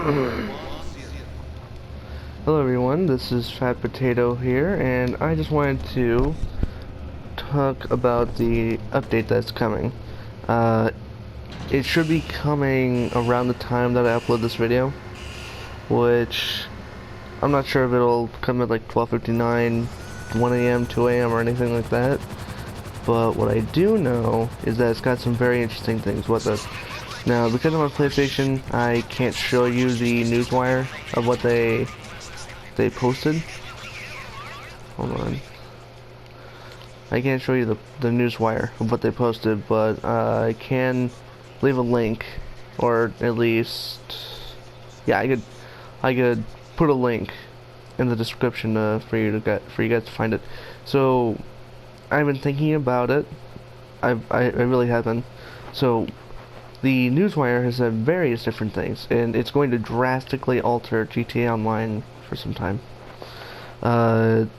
Hello everyone, this is Fat Potato here, and I just wanted to talk about the update that's coming. It should be coming around the time that I upload this video, which I'm not sure if it'll come at like 12:59, 1 a.m., 2 a.m. or anything like that, but what I do know is that it's got some very interesting things with it. Now, because I'm on PlayStation, I can't show you the Newswire of what they posted. Hold on. I can't show you the Newswire of what they posted, but I can leave a link, or at least, yeah, I could put a link in the description for you guys to find it. So I've been thinking about it. I really have been. So the Newswire has said various different things, and it's going to drastically alter GTA Online for some time.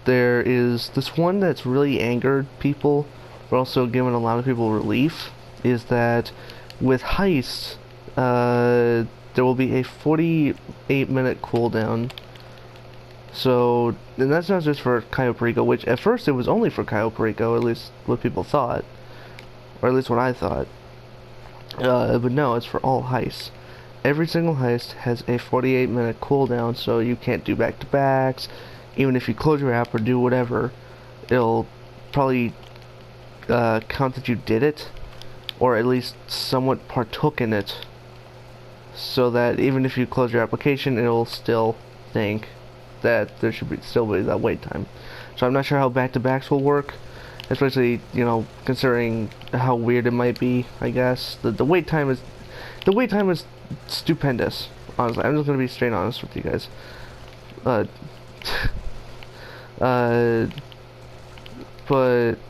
There is this one that's really angered people, but also given a lot of people relief, is that with Heist, there will be a 48-minute cooldown. So, and that's not just for Cayo Perico, which at first it was only for Cayo Perico, at least what people thought, or at least what I thought. But no, it's for all heists. Every single heist has a 48-minute cooldown, so you can't do back-to-backs. Even if you close your app or do whatever, it'll probably count that you did it, or at least somewhat partook in it, so that even if you close your application, it'll still think that there should still be that wait time. So I'm not sure how back-to-backs will work, especially, you know, considering how weird it might be. I guess the wait time is stupendous. Honestly, I'm just gonna be straight honest with you guys. But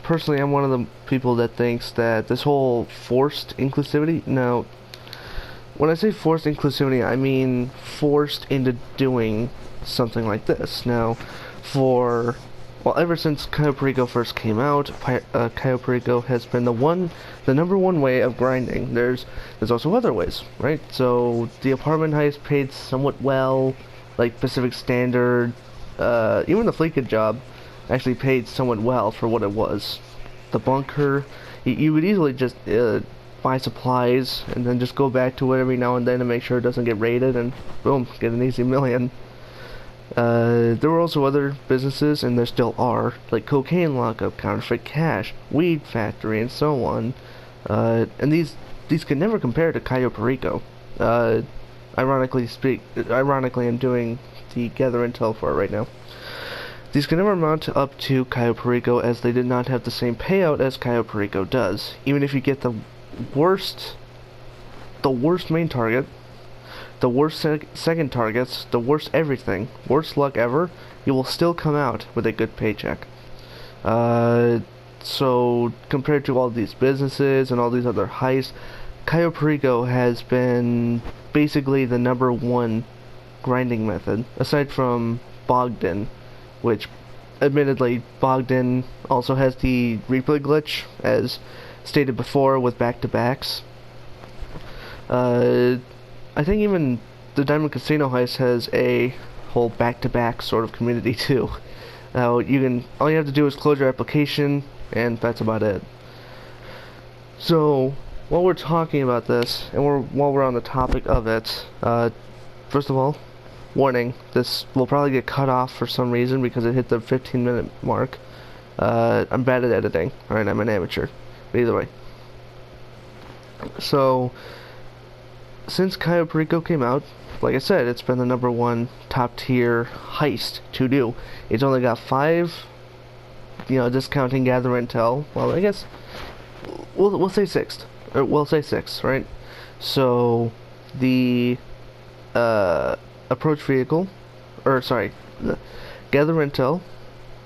personally, I'm one of the people that thinks that this whole forced inclusivity. Now, when I say forced inclusivity, I mean forced into doing something like this. Now, well, ever since Cayo Perico first came out, Cayo Perico has been the number one way of grinding. There's also other ways, right? So the apartment heist paid somewhat well, like Pacific Standard. Even the Fleeca job actually paid somewhat well for what it was. The bunker, you would easily just buy supplies and then just go back to it every now and then to make sure it doesn't get raided, and boom, get an easy million. There were also other businesses, and there still are, like cocaine lockup, counterfeit cash, weed factory, and so on. And these can never compare to Cayo Perico. Ironically, I'm doing the gather intel for it right now. These can never amount up to Cayo Perico, as they did not have the same payout as Cayo Perico does. Even if you get the worst main target, the worst second targets, the worst everything, worst luck ever, you will still come out with a good paycheck. So compared to all these businesses and all these other heists, Cayo Perico has been basically the number one grinding method, aside from Bogdan, which admittedly Bogdan also has the replay glitch, as stated before, with back-to-backs. I think even the Diamond Casino heist has a whole back-to-back sort of community too. All you have to do is close your application, and that's about it. So, while we're talking about this, and while we're on the topic of it, first of all, warning, this will probably get cut off for some reason because it hit the 15-minute mark. I'm bad at editing, alright, I'm an amateur, but either way. So, since Cayo Perico came out, like I said, it's been the number one top tier heist to do. It's only got 5, discounting gather intel. Well, I guess we'll say 6, or we'll say 6, right? So the approach vehicle, the gather intel,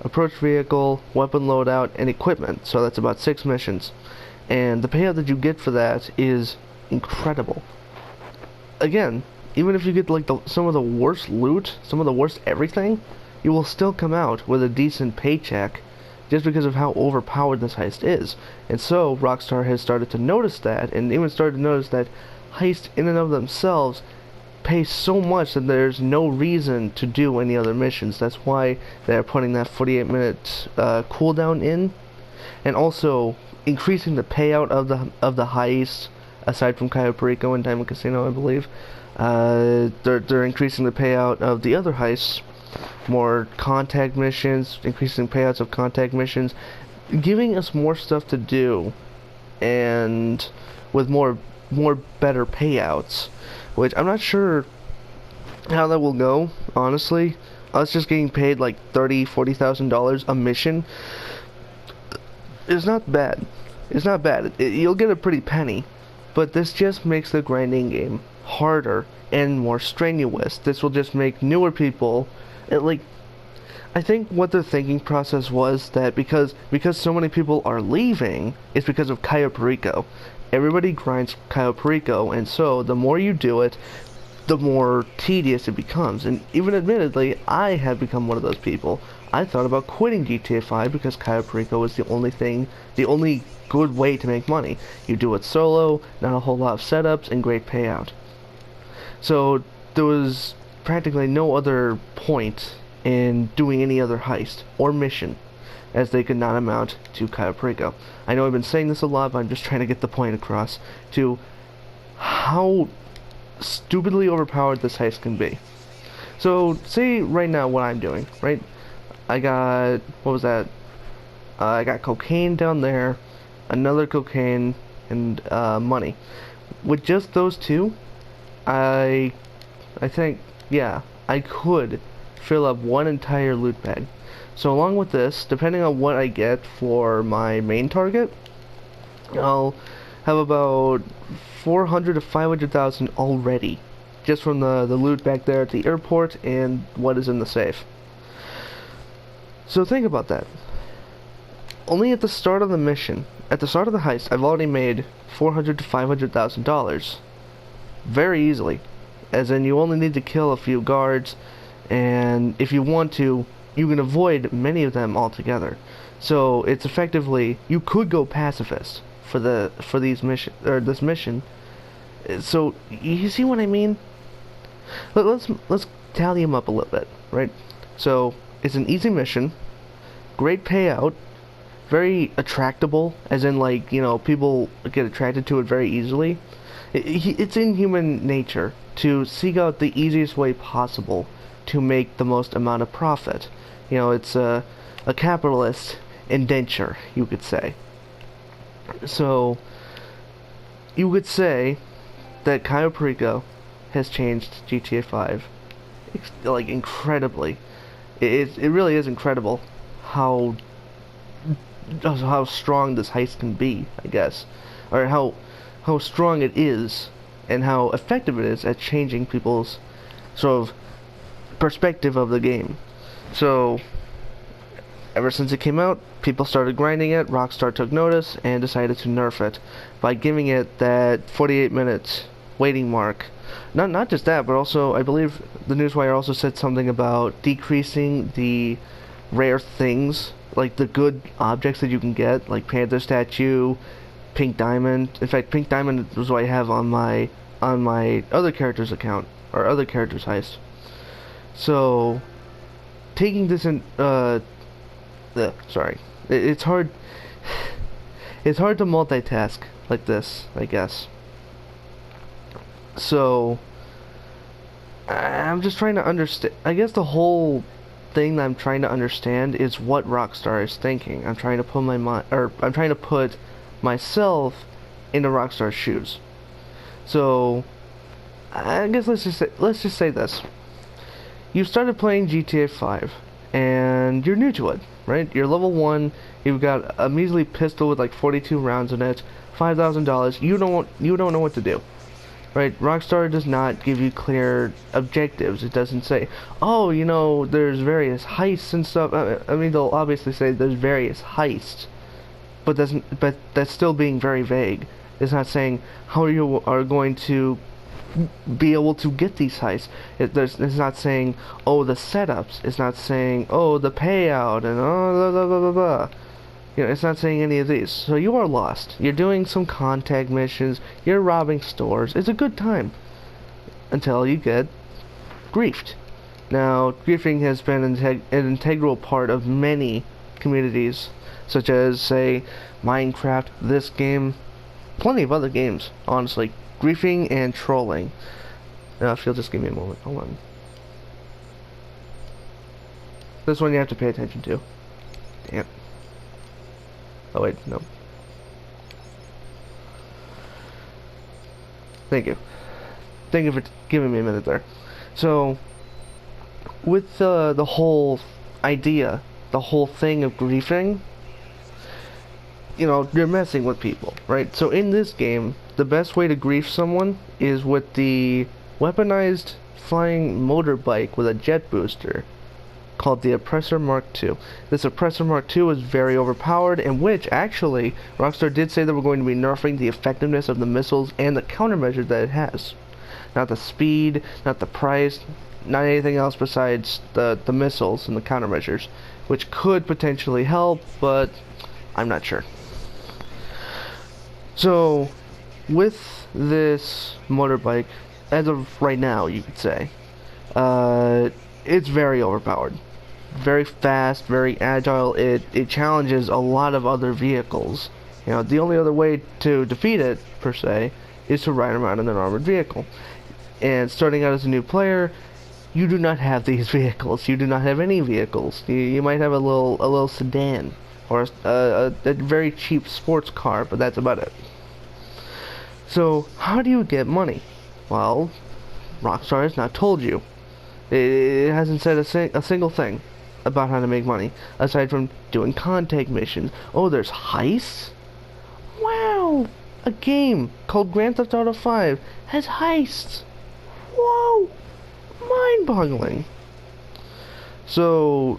approach vehicle, weapon loadout, and equipment. So that's about 6 missions, and the payout that you get for that is incredible. Again, even if you get like some of the worst loot, some of the worst everything, you will still come out with a decent paycheck, just because of how overpowered this heist is. And so Rockstar has started to notice that, and even started to notice that heists in and of themselves pay so much that there's no reason to do any other missions. That's why they're putting that 48-minute cooldown in, and also increasing the payout of the heist. Aside from Cayo Perico and Diamond Casino, I believe, they're increasing the payout of the other heists, more contact missions, increasing payouts of contact missions, giving us more stuff to do, and with more better payouts, which I'm not sure how that will go, honestly. Us just getting paid like $30,000-$40,000 a mission is not bad. It's not bad. You'll get a pretty penny, but this just makes the grinding game harder and more strenuous. This will just make newer people, I think what their thinking process was that because so many people are leaving, it's because of Cayo Perico. Everybody grinds Cayo Perico, and so the more you do it, the more tedious it becomes. And even admittedly, I have become one of those people. I thought about quitting GTA 5 because Cayo Perico was the only good way to make money. You do it solo, not a whole lot of setups, and great payout. So there was practically no other point in doing any other heist or mission, as they could not amount to Cayo Perico. I know I've been saying this a lot, but I'm just trying to get the point across to how stupidly overpowered this heist can be. So, say right now what I'm doing, right? I got, what was that? I got cocaine down there, another cocaine, and money. With just those two, I think, yeah, I could fill up one entire loot bag. So along with this, depending on what I get for my main target, I'll have about 400 to 500,000 already, just from the loot back there at the airport and what is in the safe. So think about that. Only at the start of the mission, at the start of the heist, I've already made $400 to $500,000 very easily. As in, you only need to kill a few guards, and if you want to, you can avoid many of them altogether. So it's effectively, you could go pacifist for these mission, or this mission. So you see what I mean? Let's tally them up a little bit, right? So it's an easy mission, great payout, very attractable, as in, like, you know, people get attracted to it very easily. It's in human nature to seek out the easiest way possible to make the most amount of profit. You know, it's a capitalist indenture, you could say. So you could say that Cayo Perico has changed GTA 5 like incredibly. It really is incredible how strong this heist can be, I guess, or how strong it is and how effective it is at changing people's sort of perspective of the game. So ever since it came out, people started grinding it. Rockstar took notice and decided to nerf it by giving it that 48-minute waiting mark. Not just that, but also I believe the Newswire also said something about decreasing the rare things, like the good objects that you can get, like Panther statue, Pink Diamond. In fact, Pink Diamond is what I have on my other character's account, or other character's heist. So taking this in sorry, it's hard to multitask like this, I guess. So I'm just trying to understand. I guess the whole thing that I'm trying to understand is what Rockstar is thinking. I'm trying to put I'm trying to put myself into Rockstar's shoes. So I guess let's just say this. You started playing GTA 5 and you're new to it, right? You're level 1, you've got a measly pistol with like 42 rounds in it, $5,000. You don't know what to do. Right, Rockstar does not give you clear objectives. It doesn't say, oh, you know, there's various heists and stuff. I mean, they'll obviously say there's various heists, but that's still being very vague. It's not saying how you are going to be able to get these heists. It's not saying, oh, the setups. It's not saying, oh, the payout, and oh, blah, blah, blah, blah, blah. You know, it's not saying any of these. So you are lost. You're doing some contact missions. You're robbing stores. It's a good time. until you get griefed. Now, griefing has been an integral part of many communities, such as, say, Minecraft, this game, plenty of other games, honestly. Griefing and trolling. Now, if you'll just give me a moment, hold on. This one you have to pay attention to. Damn. Oh wait, no. Thank you. Thank you for giving me a minute there. So, with the whole idea, the whole thing of griefing, you know, you're messing with people, right? So in this game, the best way to grief someone is with the weaponized flying motorbike with a jet booster called the Oppressor Mark II. This Oppressor Mark II is very overpowered, in which, actually, Rockstar did say that we're going to be nerfing the effectiveness of the missiles and the countermeasures that it has. Not the speed, not the price, not anything else besides the missiles and the countermeasures, which could potentially help, but I'm not sure. So, with this motorbike, as of right now, you could say, it's very overpowered. Very fast, very agile. It challenges a lot of other vehicles. You know, the only other way to defeat it, per se, is to ride around in an armored vehicle. And starting out as a new player, you do not have these vehicles. You do not have any vehicles. You might have a little sedan or a very cheap sports car, but that's about it. So, how do you get money? Well, Rockstar has not told you. It hasn't said a single thing about how to make money, aside from doing contact missions. Oh, there's heists? Wow! A game called Grand Theft Auto 5 has heists! Whoa! Mind-boggling! So,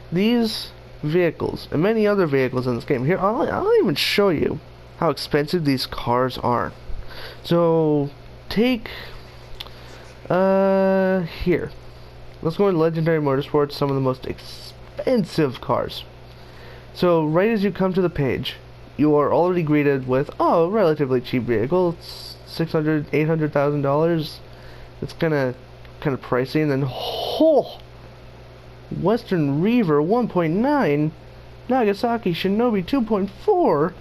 these vehicles, and many other vehicles in this game, here, I'll even show you how expensive these cars are. So, take, here. Let's go into Legendary Motorsports, some of the most expensive cars. So, right as you come to the page, you are already greeted with, oh, a relatively cheap vehicle. It's $600,000, $800,000. It's kind of pricey. And then, oh, Western Reaver 1.9, Nagasaki Shinobi 2.4,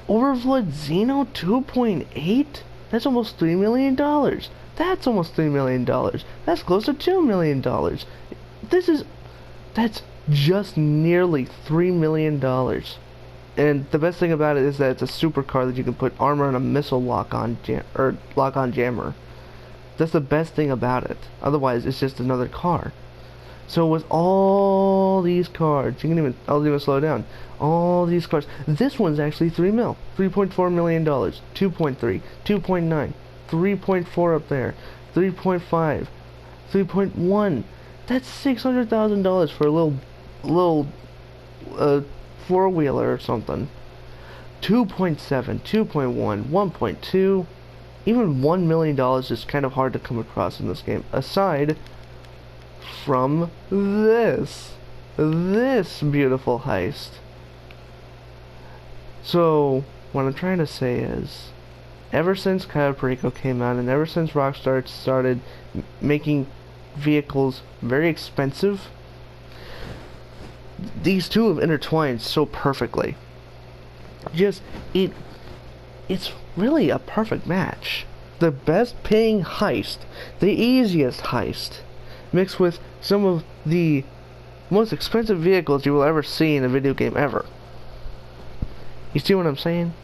Overflood Xeno 2.8. That's almost $3 million. That's almost $3 million. That's close to $2 million. That's just nearly $3 million. And the best thing about it is that it's a supercar that you can put armor and a missile lock-on jammer. That's the best thing about it. Otherwise, it's just another car. So with all these cars, I'll even slow down. All these cars. This one's actually $3 mil. $3.4 million. 2.3. 2.9. 3.4 up there. 3.5. 3.1. That's $600,000 for a little four-wheeler or something. 2.7, 2.1, 1.2, even $1 million is kind of hard to come across in this game, aside from this beautiful heist. So, what I'm trying to say is, ever since Cayo Perico came out, and ever since Rockstar started making vehicles very expensive, these two have intertwined so perfectly. It's really a perfect match. The best paying heist, the easiest heist, mixed with some of the most expensive vehicles you will ever see in a video game ever. You see what I'm saying?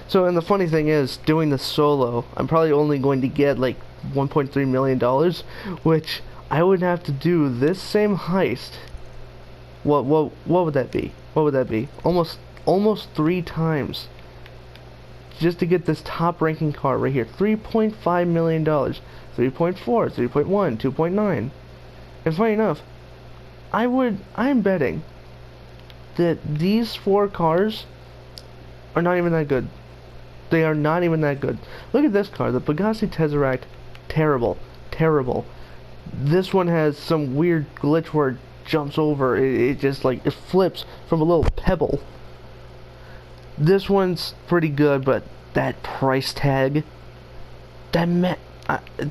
So, and the funny thing is, doing the solo, I'm probably only going to get like $1.3 million, which I would have to do this same heist. What would that be? What would that be? Almost 3 times. Just to get this top ranking car right here. $3.5 million. 3.4, 3.1, 2.9. And funny enough, I'm betting that these 4 cars are not even that good. They are not even that good. Look at this car, the Bugatti Tesseract. Terrible. Terrible. This one has some weird glitch where it jumps over. It just like, it flips from a little pebble. This one's pretty good, but that price tag, that